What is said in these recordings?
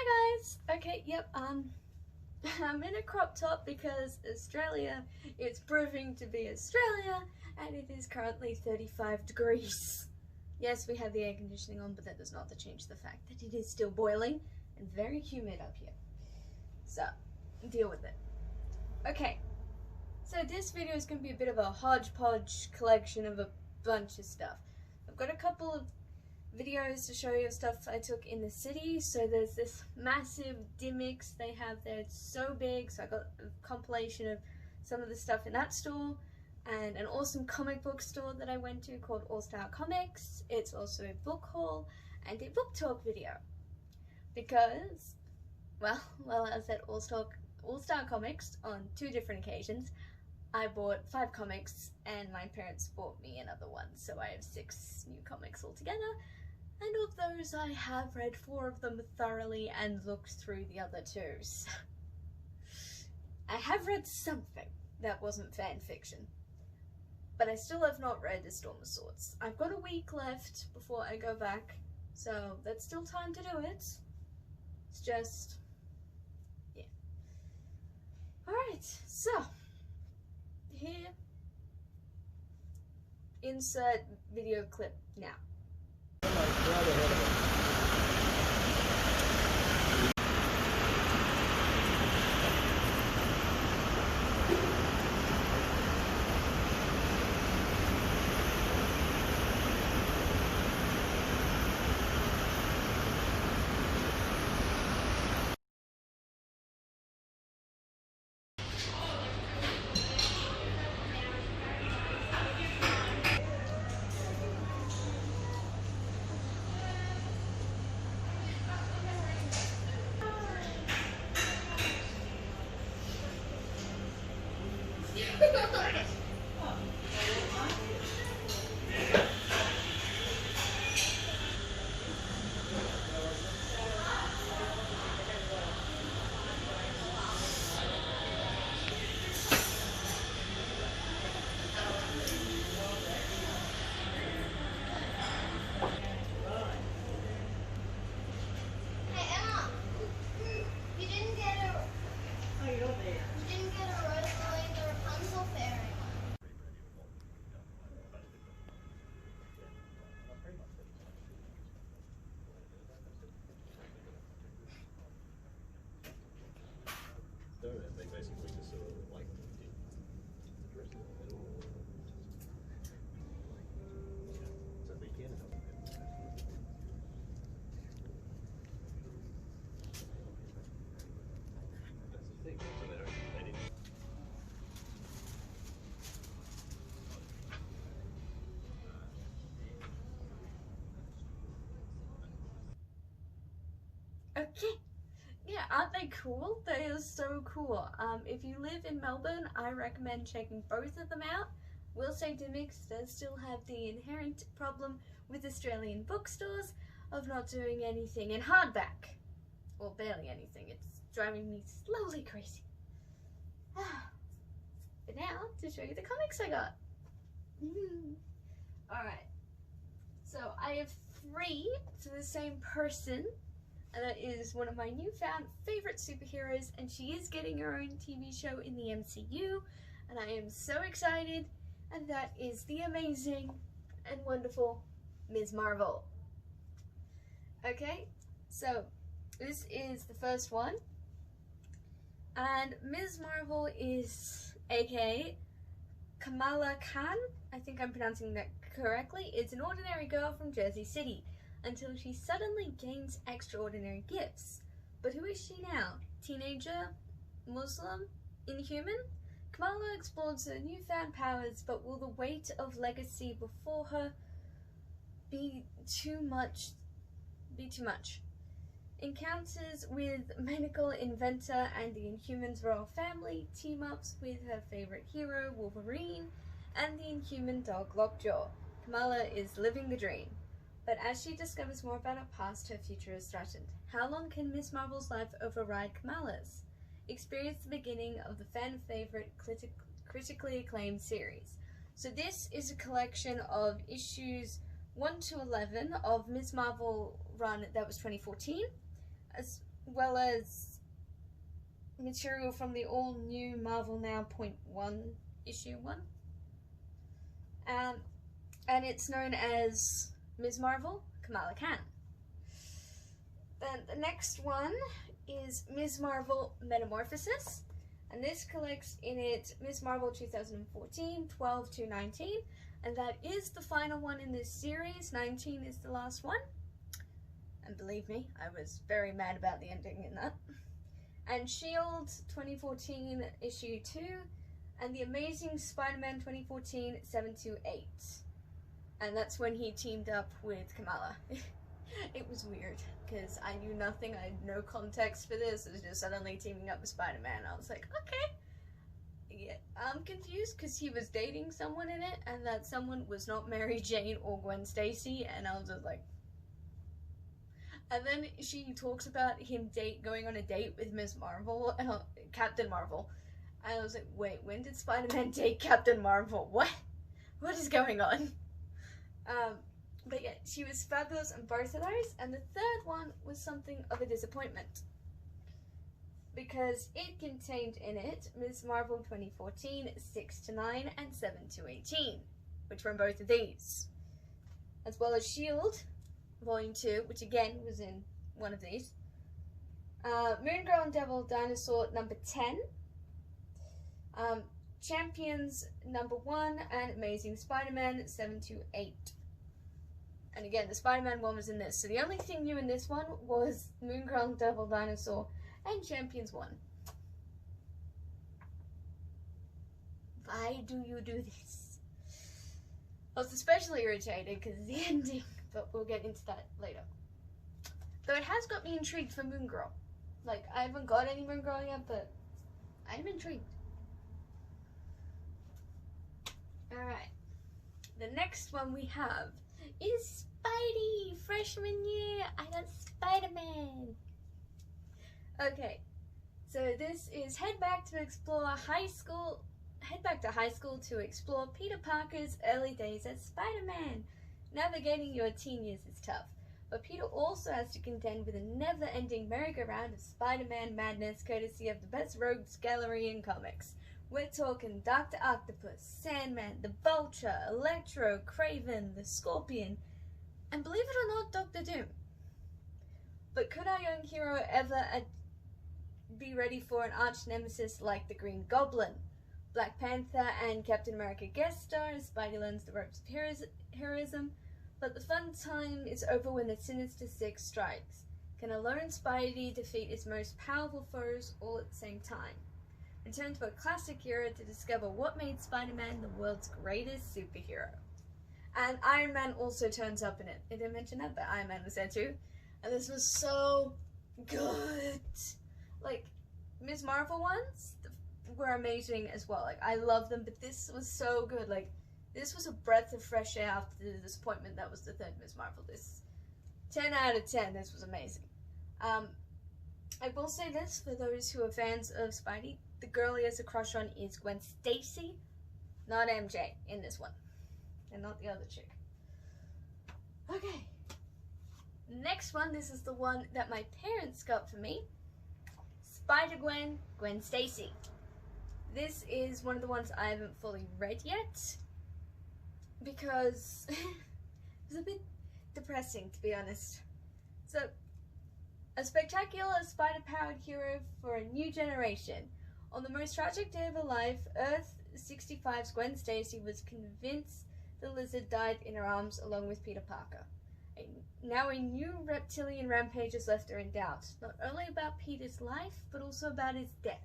Hi guys! Okay, yep, I'm in a crop top because Australia is proving to be Australia and it is currently 35 degrees. Yes, we have the air conditioning on, but that does not change the fact that it is still boiling and very humid up here. So, deal with it. Okay, so this video is going to be a bit of a hodgepodge collection of a bunch of stuff. I've got a couple of videos to show you stuff I took in the city. So there's this massive Dimmicks they have there, it's so big, so I got a compilation of some of the stuff in that store, and an awesome comic book store that I went to called All Star Comics. It's also a book haul and a book talk video because, well, I was at All Star Comics on 2 different occasions. I bought 5 comics and my parents bought me another one, so I have 6 new comics altogether. And of those, I have read 4 of them thoroughly and looked through the other 2. So I have read something that wasn't fan fiction, but I still have not read A Storm of Swords. I've got a week left before I go back, so that's still time to do it. It's just, yeah. Alright, so, here, insert video clip now. They basically just sort of like address it at all. So they can help it. That's the thing. So they didn't. Okay. Yeah, aren't they cool? They are so cool. If you live in Melbourne, I recommend checking both of them out. Will say Dimmicks does still have the inherent problem with Australian bookstores of not doing anything in hardback. Or barely anything. It's driving me slowly crazy. But now, to show you the comics I got. Alright. So, I have 3 to the same person. And that is one of my newfound favorite superheroes, and she is getting her own TV show in the MCU, and I am so excited, and that is the amazing and wonderful Ms. Marvel. Okay, so this is the first one, and Ms. Marvel is aka Kamala Khan, I think I'm pronouncing that correctly. It's an ordinary girl from Jersey City, until she suddenly gains extraordinary gifts. But who is she now? Teenager? Muslim? Inhuman? Kamala explores her newfound powers, but will the weight of legacy before her be too much? Encounters with medical inventor and the Inhumans royal family team-ups with her favorite hero, Wolverine, and the Inhuman dog Lockjaw. Kamala is living the dream. But as she discovers more about her past, her future is threatened. How long can Miss Marvel's life override Kamala's? Experience the beginning of the fan-favorite, critically acclaimed series. So this is a collection of issues 1 to 11 of Miss Marvel run that was 2014, as well as material from the all-new Marvel Now .1 issue 1. And it's known as Ms. Marvel, Kamala Khan. Then the next one is Ms. Marvel Metamorphosis, and this collects in it Ms. Marvel 2014, 12 to 19, and that is the final one in this series. 19 is the last one, and believe me, I was very mad about the ending in that. And S.H.I.E.L.D. 2014 issue 2, and The Amazing Spider-Man 2014 7 to 8. And that's when he teamed up with Kamala. It was weird, because I knew nothing, I had no context for this, it was just suddenly teaming up with Spider-Man. I was like, okay. Yeah, I'm confused, because he was dating someone in it, and that someone was not Mary Jane or Gwen Stacy, and I was just like... And then she talks about him going on a date with Ms. Marvel, Captain Marvel. And I was like, wait, when did Spider-Man date Captain Marvel? What? What is going on? But yeah, she was fabulous on both of those, and the third one was something of a disappointment. Because it contained in it Ms. Marvel 2014, 6 to 9, and 7 to 18, which were in both of these. As well as S.H.I.E.L.D. Volume 2, which again was in one of these. Moon Girl and Devil Dinosaur number 10. Champions number 1, and Amazing Spider-Man 7 to 8. And again, the Spider-Man one was in this. So the only thing new in this one was Moon Girl and Devil Dinosaur and Champions 1. Why do you do this? I was especially irritated because of the ending, but we'll get into that later. Though it has got me intrigued for Moon Girl. Like, I haven't got any Moon Girl yet, but I'm intrigued. Alright. The next one we have is Spidey! Freshman year, I got Spider-Man! Okay, so this is head back to high school to explore Peter Parker's early days as Spider-Man. Navigating your teen years is tough, but Peter also has to contend with a never-ending merry-go-round of Spider-Man madness courtesy of the best rogues gallery in comics. We're talking Dr. Octopus, Sandman, the Vulture, Electro, Kraven, the Scorpion, and believe it or not, Dr. Doom. But could our young hero ever be ready for an arch-nemesis like the Green Goblin? Black Panther and Captain America guest stars, Spidey learns the ropes of heroism, but the fun time is over when the Sinister Six strikes. Can a lone Spidey defeat his most powerful foes all at the same time? Return to a classic era to discover what made Spider-Man the world's greatest superhero. And Iron Man also turns up in it. I didn't mention that, but Iron Man was there too. And this was so good. Like, Ms. Marvel ones were amazing as well. Like, I love them, but this was so good. Like, this was a breath of fresh air after the disappointment that was the third Ms. Marvel. This 10 out of 10. This was amazing. I will say this for those who are fans of Spidey. The girl he has a crush on is Gwen Stacy, not MJ in this one, and not the other chick. Okay. Next one, this is the one that my parents got for me. Spider-Gwen, Gwen Stacy. This is one of the ones I haven't fully read yet, because it was a bit depressing, to be honest. So, a spectacular spider-powered hero for a new generation. On the most tragic day of her life, Earth 65's Gwen Stacy was convinced the lizard died in her arms along with Peter Parker. Now a new reptilian rampage has left her in doubt, not only about Peter's life, but also about his death.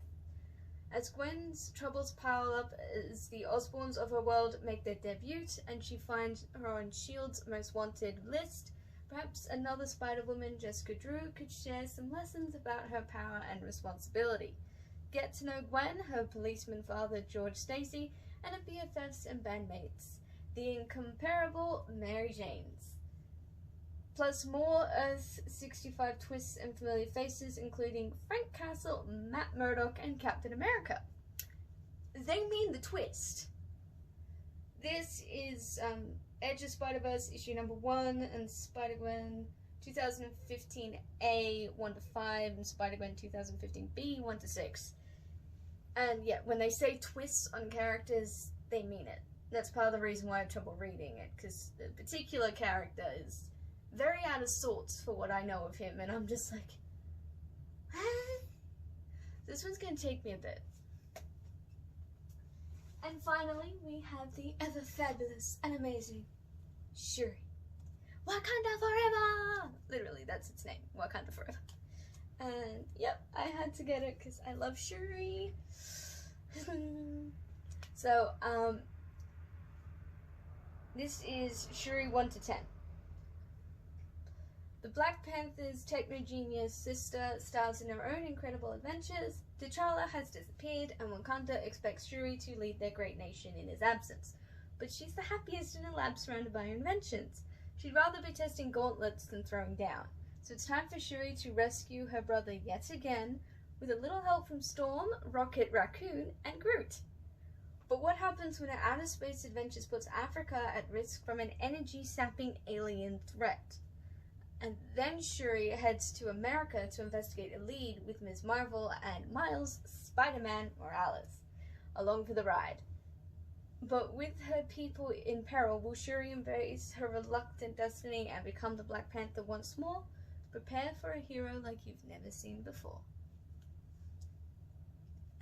As Gwen's troubles pile up as the Osborns of her world make their debut, and she finds her on S.H.I.E.L.D.'s most wanted list, perhaps another Spider-Woman, Jessica Drew, could share some lessons about her power and responsibility. Get to know Gwen, her policeman father George Stacy, and her BFFs and bandmates, the incomparable Mary Janes. Plus more Earth 65 twists and familiar faces, including Frank Castle, Matt Murdock, and Captain America. They mean the twist. This is Edge of Spider-Verse issue number 1 and Spider-Gwen 2015A 1-5, and Spider-Gwen 2015B 1-6. And yeah, when they say twists on characters, they mean it. That's part of the reason why I have trouble reading it, because the particular character is very out of sorts for what I know of him, and I'm just like, this one's gonna take me a bit. And finally, we have the ever fabulous and amazing Shuri. Wakanda forever! Literally, that's its name, Wakanda forever. And yep, I had to get it because I love Shuri. So, this is Shuri 1-10. The Black Panther's techno-genius sister stars in her own incredible adventures. T'Challa has disappeared, and Wakanda expects Shuri to lead their great nation in his absence. But she's the happiest in a lab surrounded by her inventions. She'd rather be testing gauntlets than throwing down. So it's time for Shuri to rescue her brother yet again, with a little help from Storm, Rocket Raccoon, and Groot. But what happens when her outer space adventures puts Africa at risk from an energy-sapping alien threat? And then Shuri heads to America to investigate a lead with Ms. Marvel and Miles, Spider-Man Morales, along for the ride. But with her people in peril, will Shuri embrace her reluctant destiny and become the Black Panther once more? Prepare for a hero like you've never seen before.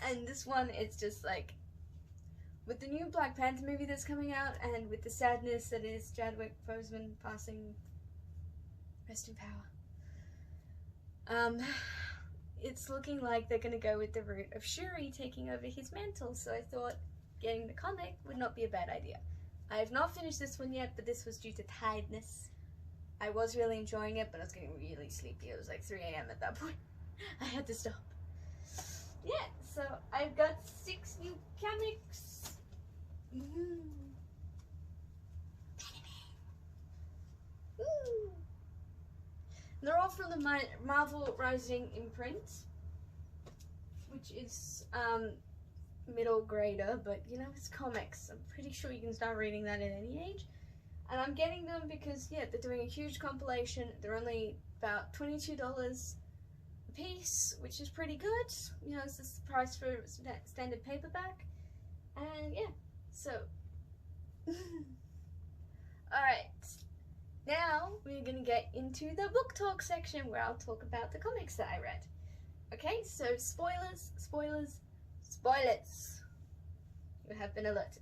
And this one, it's just like, with the new Black Panther movie that's coming out, and with the sadness that is Chadwick Boseman passing, rest in power, it's looking like they're going to go with the route of Shuri taking over his mantle, so I thought getting the comic would not be a bad idea. I have not finished this one yet, but this was due to tiredness. I was really enjoying it, but I was getting really sleepy. It was like 3 a.m. at that point. I had to stop. Yeah, so I've got 6 new comics. Woo. They're all from the Marvel Rising imprint, which is middle grader, but you know, it's comics. I'm pretty sure you can start reading that at any age. And I'm getting them because, yeah, they're doing a huge compilation. They're only about $22 a piece, which is pretty good. You know, it's the price for standard paperback. And yeah, so. Alright. Now, we're gonna get into the book talk section where I'll talk about the comics that I read. Okay, so spoilers, spoilers, spoilers. You have been alerted.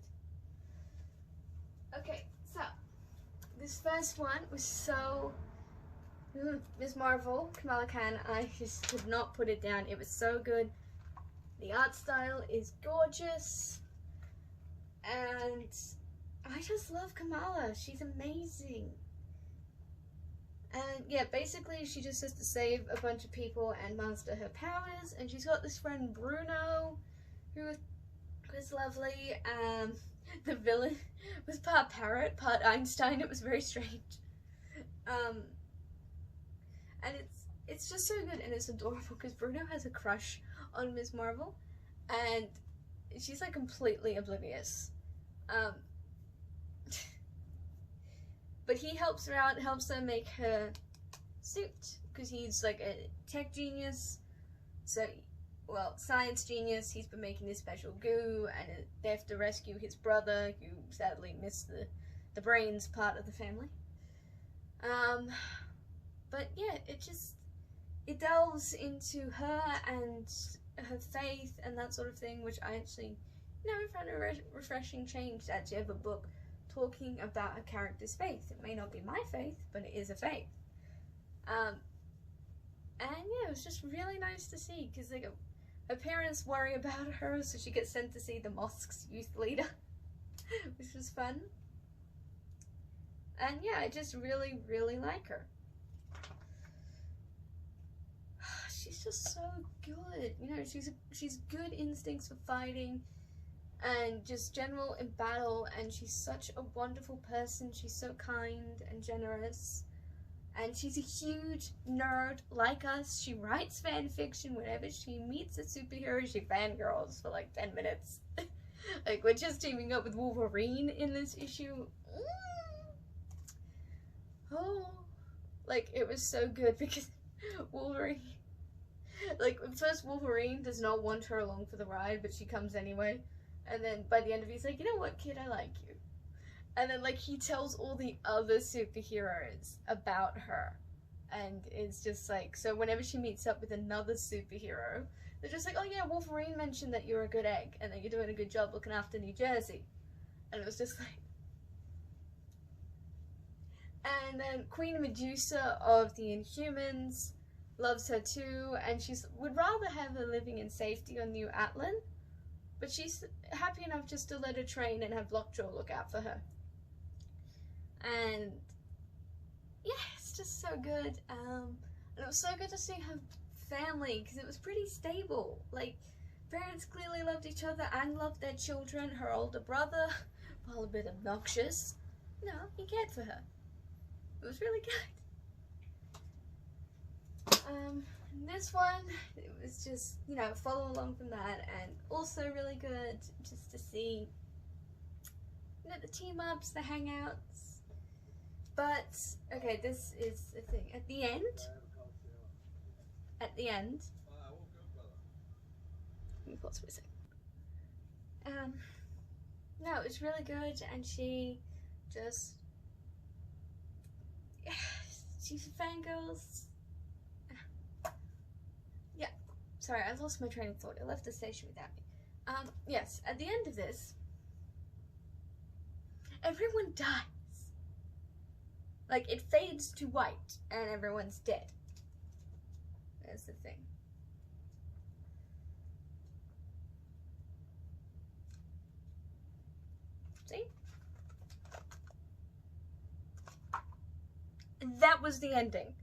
Okay, so this first one was so Ms. Marvel, Kamala Khan, I just could not put it down. It was so good. The art style is gorgeous, and I just love Kamala. She's amazing. And yeah, basically she just has to save a bunch of people and master her powers, and she's got this friend Bruno, who was lovely. The villain was part parrot, part Einstein. It was very strange. And it's just so good, and it's adorable because Bruno has a crush on Ms. Marvel, and she's like completely oblivious. But he helps her out, helps her make her suit, because he's like a tech genius, so, well, science genius. He's been making this special goo, and they have to rescue his brother, who sadly missed the brains part of the family. But yeah, it delves into her and her faith and that sort of thing, which I actually, you know, found a refreshing change to actually have a book talking about a character's faith. It may not be my faith, but it is a faith. And yeah, it was just really nice to see, because like her parents worry about her, so she gets sent to see the mosque's youth leader, which was fun. And yeah, I just really, really like her. She's just so good. You know, she's good instincts for fighting and just general in battle, and she's such a wonderful person. She's so kind and generous, and she's a huge nerd like us. She writes fan fiction. Whenever she meets a superhero, she fangirls for like 10 minutes. Like, we're just teaming up with Wolverine in this issue. Oh, Like, it was so good because Wolverine, like, at first Wolverine does not want her along for the ride, but she comes anyway. And then by the end of it, he's like, you know what, kid, I like you. And then, like, he tells all the other superheroes about her. And it's just like, so whenever she meets up with another superhero, they're just like, oh yeah, Wolverine mentioned that you're a good egg and that you're doing a good job looking after New Jersey. And it was just like... And then Queen Medusa of the Inhumans loves her too, and she would rather have her living in safety on New Atlan, but she's happy enough just to let her train and have Lockjaw look out for her. And yeah, it's just so good. And it was so good to see her family, because it was pretty stable. Like, parents clearly loved each other and loved their children. Her older brother, while a bit obnoxious, no, he cared for her. It was really good. This one, it was just, you know, follow along from that, and also really good just to see, you know, the team-ups, the hangouts. But, okay, this is the thing. At the end, let me pause for a second. No, it was really good, and she just, she's fangirls. Yeah, sorry, I lost my train of thought. I left the station without me. Yes, at the end of this, everyone dies. Like, it fades to white, and everyone's dead. That's the thing. See? That was the ending.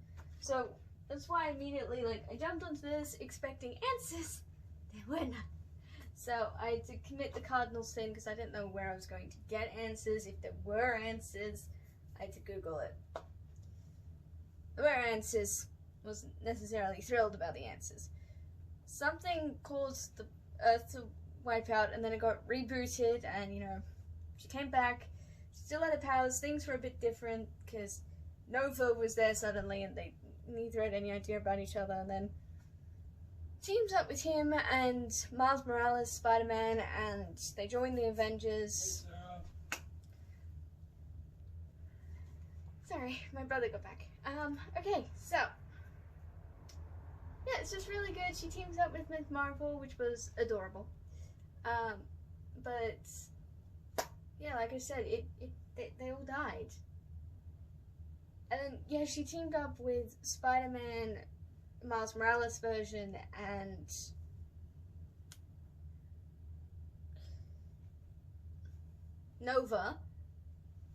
So, that's why immediately, like, I jumped onto this expecting answers. There were none. So, I had to commit the cardinal sin because I didn't know where I was going to get answers. If there were answers, I had to Google it. There were answers. Wasn't necessarily thrilled about the answers. Something caused the Earth to wipe out, and then it got rebooted, and, you know, she came back, still had her powers. Things were a bit different because Nova was there suddenly, and they neither had any idea about each other, and then teams up with him and Miles Morales, Spider-Man, and they join the Avengers. Sorry, my brother got back. Okay, so yeah, it's just really good. She teams up with Ms. Marvel, which was adorable. But yeah, like I said, they all died. And then, yeah, she teamed up with Spider-Man, Miles Morales version, and Nova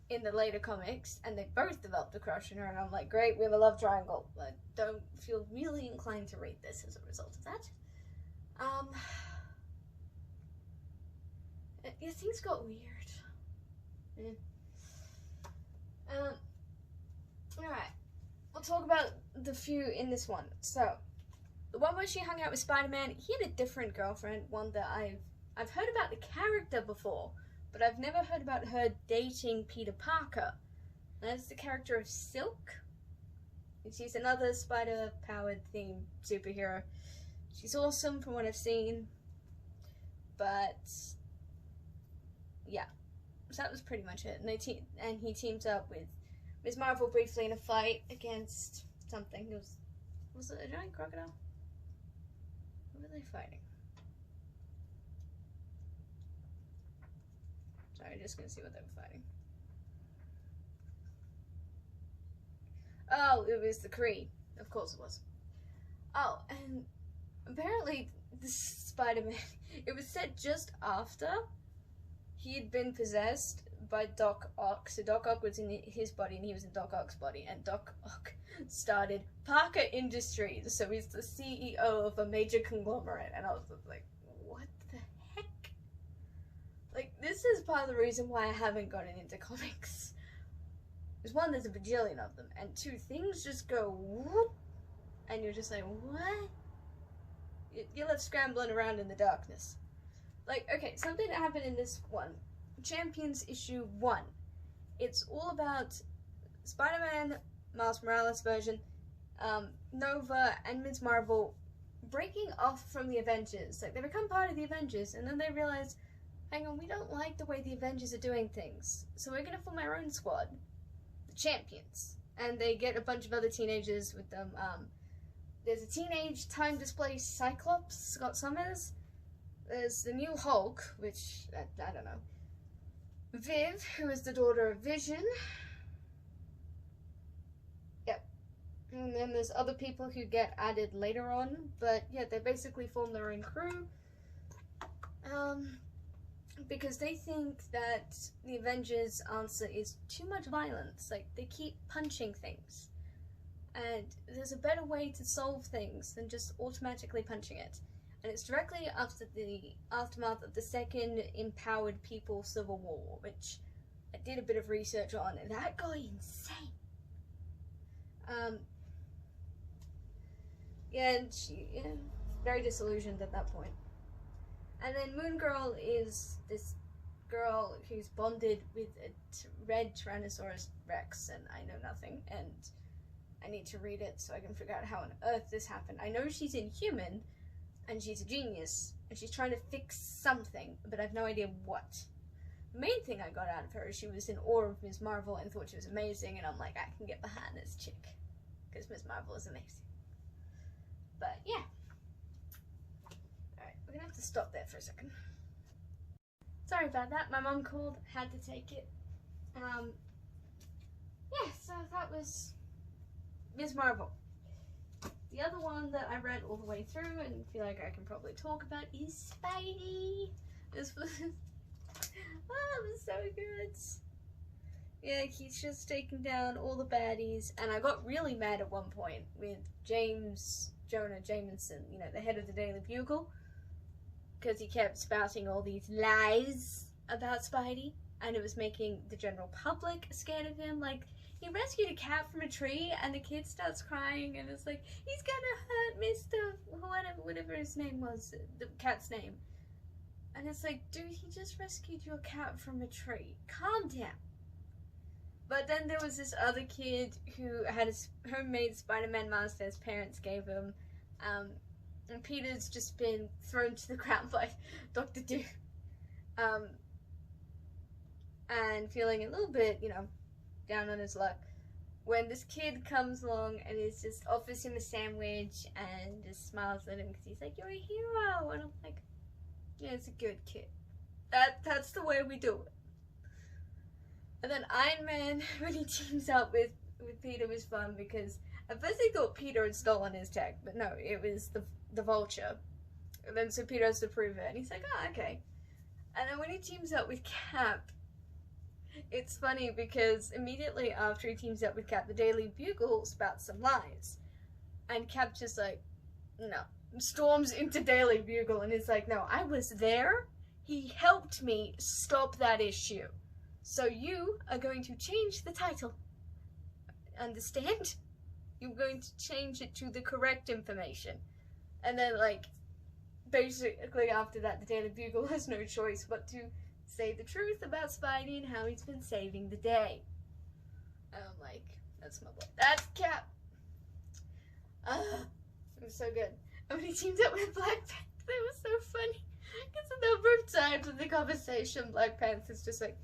in the later comics, and they both developed a crush on her, and I'm like, great, we have a love triangle. I don't feel really inclined to read this as a result of that. Yeah, things got weird. Alright, we'll talk about the few in this one. So, the one where she hung out with Spider-Man, he had a different girlfriend, one that I've heard about the character before, but I've never heard about her dating Peter Parker. And that's the character of Silk. And she's another spider-powered themed superhero. She's awesome from what I've seen, but yeah, so that was pretty much it. And he teams up with Ms. Marvel briefly in a fight against something. Was it a giant crocodile? What were they fighting? Sorry, just gonna see what they were fighting. Oh, it was the Kree. Of course it was. Oh, and apparently this Spider-Man, it was set just after he had been possessed by Doc Ock. So Doc Ock was in his body and he was in Doc Ock's body, and Doc Ock started Parker Industries, so he's the CEO of a major conglomerate, and I was like, what the heck? Like, this is part of the reason why I haven't gotten into comics. Because one, there's a bajillion of them, and two, things just go whoop, and you're just like, what? You're left scrambling around in the darkness. Like, okay, something that happened in this one, Champions issue 1. It's all about Spider-Man Miles Morales version, Nova and Ms. Marvel breaking off from the Avengers. Like, they become part of the Avengers, and then they realize, hang on, we don't like the way the Avengers are doing things, so we're gonna form our own squad, the Champions. And they get a bunch of other teenagers with them. There's a teenage time-displaced Cyclops, Scott Summers. There's the new Hulk, which, I don't know. Viv, who is the daughter of Vision. Yep. And then there's other people who get added later on, but yeah, they basically form their own crew. Because they think that the Avengers' answer is too much violence. Like, they keep punching things. And there's a better way to solve things than just automatically punching it. And it's directly after the aftermath of the Second Empowered People Civil War, which I did a bit of research on, and that got insane. Yeah, and she, very disillusioned at that point. And then Moon Girl is this girl who's bonded with a red Tyrannosaurus Rex, and I know nothing, and I need to read it so I can figure out how on earth this happened. I know she's inhuman, and she's a genius, and she's trying to fix something, but I have no idea what. The main thing I got out of her is she was in awe of Ms. Marvel and thought she was amazing, and I'm like, I can get behind this chick, because Ms. Marvel is amazing. But yeah. Alright, we're gonna have to stop there for a second. Sorry about that, my mom called, had to take it. Yeah, so that was Ms. Marvel. The other one that I read all the way through and feel like I can probably talk about is Spidey. This was, oh, it was so good. Yeah, he's just taking down all the baddies, and I got really mad at one point with James Jonah Jameson, you know, the head of the Daily Bugle, because he kept spouting all these lies about Spidey, and it was making the general public scared of him. Like, he rescued a cat from a tree, and the kid starts crying, and it's like, he's gonna hurt Mr. whatever his name was, the cat's name. And it's like, dude, he just rescued your cat from a tree. Calm down. But then there was this other kid who had a homemade Spider-Man mask that his parents gave him, and Peter's just been thrown to the ground by Dr. Doom. And feeling a little bit, you know, down on his luck, when this kid comes along and is just offers him a sandwich and just smiles at him because he's like, you're a hero, and I'm like, yeah, it's a good kid. That's the way we do it. And then Iron Man, when he teams up with Peter, was fun because at first I thought Peter had stolen his tech, but no, it was the Vulture. And then so Peter has to prove it, and he's like, oh, okay. And then when he teams up with Cap, it's funny because immediately after he teams up with Cap, the Daily Bugle spouts some lies. And Cap just like, no. Storms into Daily Bugle and is like, no, I was there. He helped me stop that issue. So you are going to change the title. Understand? You're going to change it to the correct information. And then, like, basically after that, the Daily Bugle has no choice but to say the truth about Spidey and how he's been saving the day. And I'm like, that's my boy. That's Cap. It was so good. And when he teamed up with Black Panther, it was so funny. Because a number of times in the conversation, Black Panther's just like,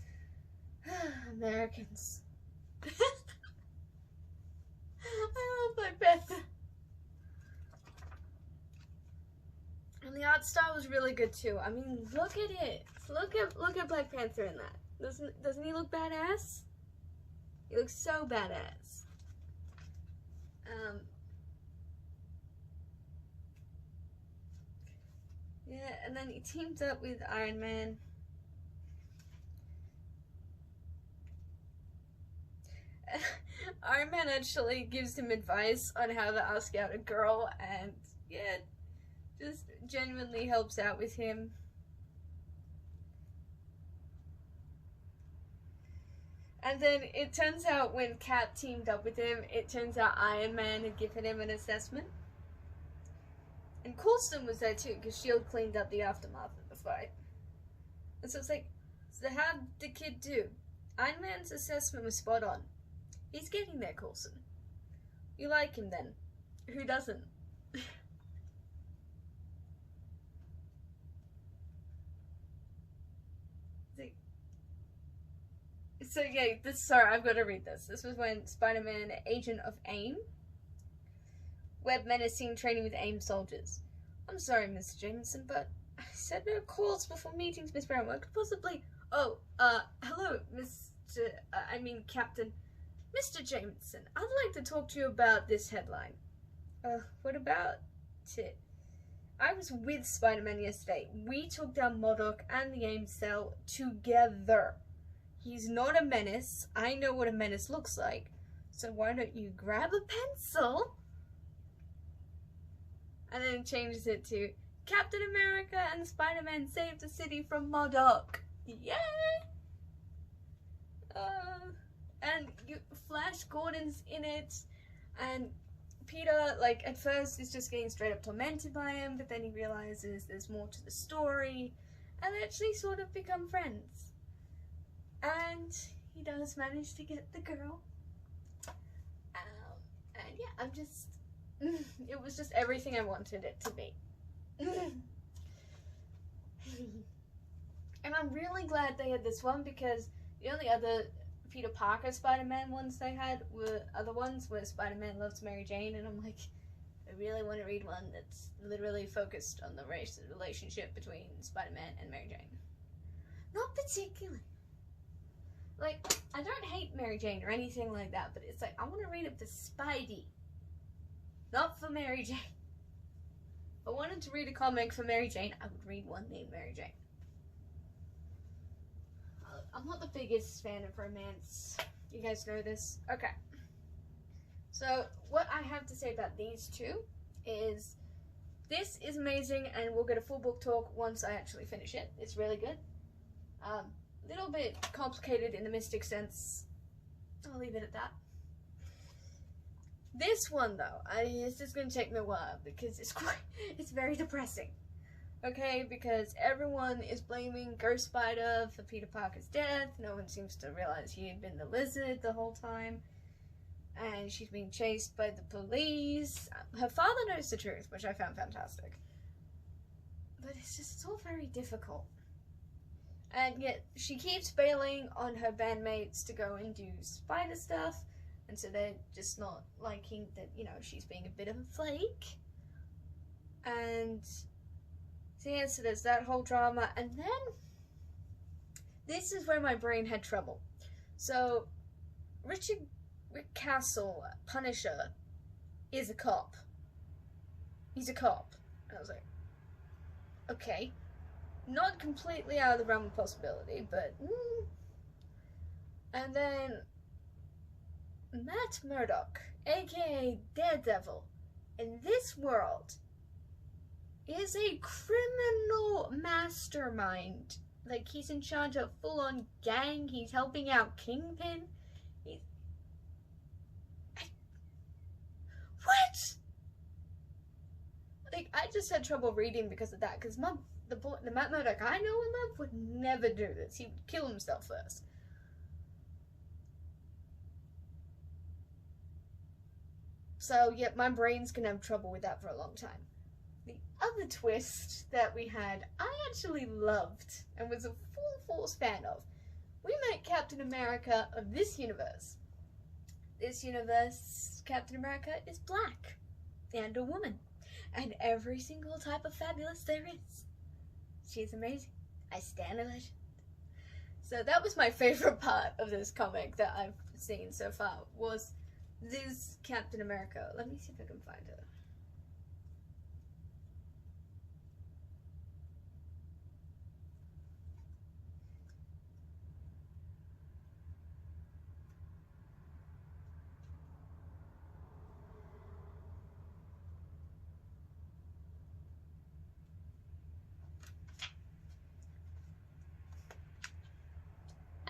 Americans. I love Black Panther. And the art style was really good too. I mean, look at it. Look at Black Panther in that. Doesn't he look badass? He looks so badass. Yeah, and then he teams up with Iron Man. Iron Man actually gives him advice on how to ask out a girl, and yeah, just genuinely helps out with him. And then it turns out when Cap teamed up with him, it turns out Iron Man had given him an assessment. And Coulson was there too, because S.H.I.E.L.D. cleaned up the aftermath of the fight. And so it's like, so how'd the kid do? Iron Man's assessment was spot on. He's getting there, Coulson. You like him then. Who doesn't? So yeah, sorry, I've got to read this. This was when Spider-Man, Agent of AIM, web menacing training with AIM soldiers. I'm sorry, Mr. Jameson, but I said no calls before meetings, Miss Brown. What could possibly... Oh, hello, Captain. Mr. Jameson, I'd like to talk to you about this headline. What about it? I was with Spider-Man yesterday. We took down MODOK and the AIM cell together. He's not a menace. I know what a menace looks like. So why don't you grab a pencil? And then changes it to Captain America and Spider-Man saved the city from MODOK. Yeah! And Flash Gordon's in it. And Peter, like, at first is just getting straight up tormented by him, but then he realizes there's more to the story. And they actually sort of become friends. And he does manage to get the girl. And yeah, I'm just... it was just everything I wanted it to be. And I'm really glad they had this one, because the only other Peter Parker Spider-Man ones they had were other ones where Spider-Man loves Mary Jane, and I'm like, I really want to read one that's literally focused on the relationship between Spider-Man and Mary Jane. Not particularly. Like, I don't hate Mary Jane or anything like that, but it's like, I want to read it for Spidey. Not for Mary Jane. If I wanted to read a comic for Mary Jane, I would read one named Mary Jane. I'm not the biggest fan of romance. You guys know this? Okay. So, what I have to say about these two is, this is amazing, and we'll get a full book talk once I actually finish it. It's really good. Little bit complicated in the mystic sense. I'll leave it at that. This one though, it's just gonna take me a while because it's very depressing. Okay, because everyone is blaming Ghost Spider for Peter Parker's death. No one seems to realize he had been the Lizard the whole time. And she's being chased by the police. Her father knows the truth, which I found fantastic. But it's all very difficult. And yet, she keeps bailing on her bandmates to go and do spider stuff. And so they're just not liking that, you know, she's being a bit of a flake. And so yeah, so there's that whole drama. And then, this is where my brain had trouble. So, Rick Castle, Punisher, is a cop. He's a cop. And I was like, okay. Not completely out of the realm of possibility, but... And then... Matt Murdock, aka Daredevil, in this world, is a criminal mastermind. Like, he's in charge of full-on gang, he's helping out Kingpin. What? Like, I just had trouble reading because of that, because the Matt Murdock I know and love would never do this. He would kill himself first. So, yeah, my brain's gonna have trouble with that for a long time. The other twist that we had, I actually loved and was a full force fan of. We met Captain America of this universe. This universe, Captain America is black and a woman. And every single type of fabulous there is. She's amazing. I stand a legend. So that was my favorite part of this comic that I've seen so far, was this Captain America. Let me see if I can find her.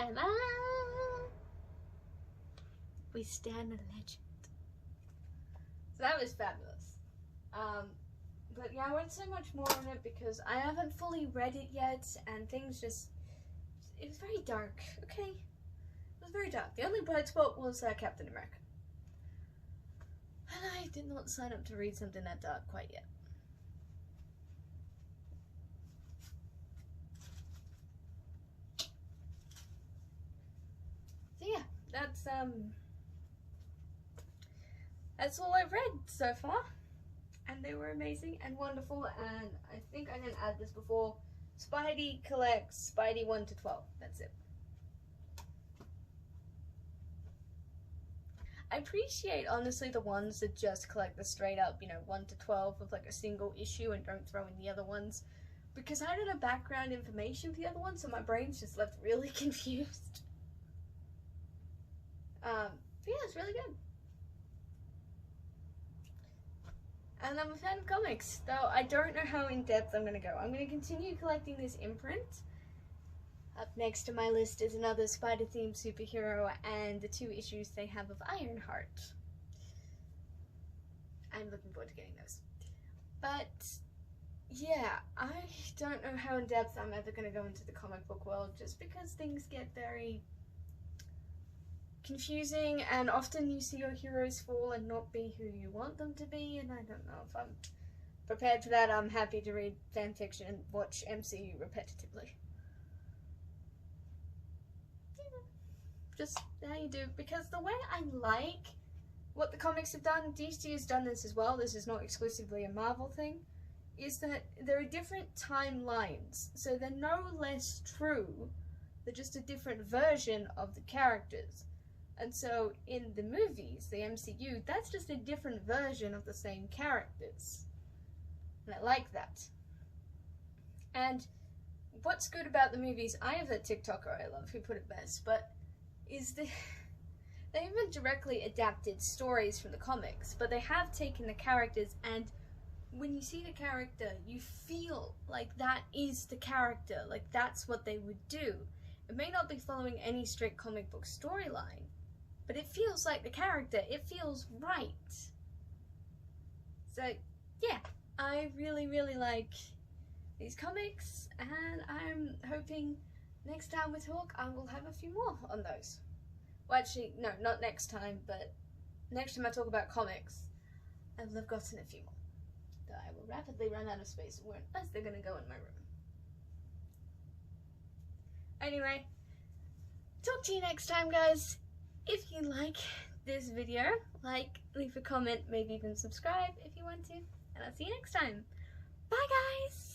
And we stand a legend. So that was fabulous. But yeah, I won't say much more on it because I haven't fully read it yet, and things just... It was very dark, okay? It was very dark. The only bright spot was Captain America. And I did not sign up to read something that dark quite yet. So yeah, that's all I've read so far. And they were amazing and wonderful, and I think I didn't add this before. Spidey collects Spidey 1 to 12. That's it. I appreciate, honestly, the ones that just collect the straight up, 1 to 12 with like a single issue and don't throw in the other ones. Because I don't have background information for the other ones, so my brain's just left really confused. But yeah, it's really good. And I'm a fan of comics, though I don't know how in-depth I'm going to go. I'm going to continue collecting this imprint. Up next on my list is another Spider-themed superhero and the 2 issues they have of Ironheart. I'm looking forward to getting those. But, yeah, I don't know how in-depth I'm ever going to go into the comic book world, just because things get very confusing, and often you see your heroes fall and not be who you want them to be, and I don't know if I'm prepared for that. I'm happy to read fanfiction and watch MCU repetitively. Just how you do, because the way I like what the comics have done, DC has done this as well, this is not exclusively a Marvel thing, is that there are different timelines, so they're no less true, they're just a different version of the characters. And so in the movies, the MCU, that's just a different version of the same characters. And I like that. And what's good about the movies, I have a TikToker I love who put it best, but is they haven't directly adapted stories from the comics, but they have taken the characters, and when you see the character, you feel like that is the character, like that's what they would do. It may not be following any strict comic book storyline, but it feels like the character, it feels right. So, yeah, I really, really like these comics, and I'm hoping next time we talk, I will have a few more on those. Well, actually, no, not next time, but next time I talk about comics, I will have gotten a few more. Though I will rapidly run out of space, unless they're gonna go in my room. Anyway, talk to you next time, guys. If you like this video, leave a comment, maybe even subscribe if you want to, and I'll see you next time. Bye, guys!